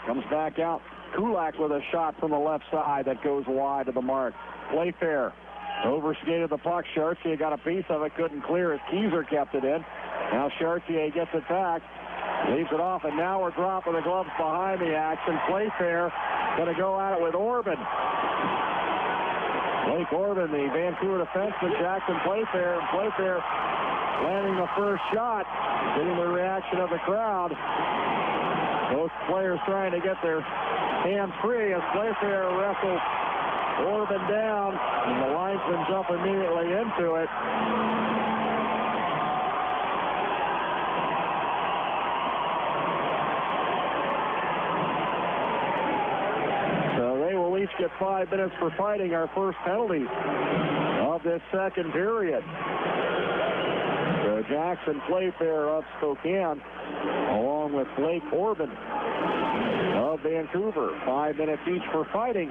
Comes back out. Kulak with a shot from the left side that goes wide to the mark. Playfair overskated the puck. Chartier got a piece of it, couldn't clear it. Keyser kept it in. Now Chartier gets attacked, leaves it off, and now we're dropping the gloves behind the action. Playfair going to go at it with Orban. Blake Orban, the Vancouver defenseman, Jackson Playfair, and Playfair landing the first shot, getting the reaction of the crowd. Both players trying to get their hands free as Playfair wrestles Orban down, and the linesmen jump immediately into it. So they will each get 5 minutes for fighting. Our first penalty of this second period. So Jackson Playfair of Spokane, along with Blake Orban of Vancouver. 5 minutes each for fighting.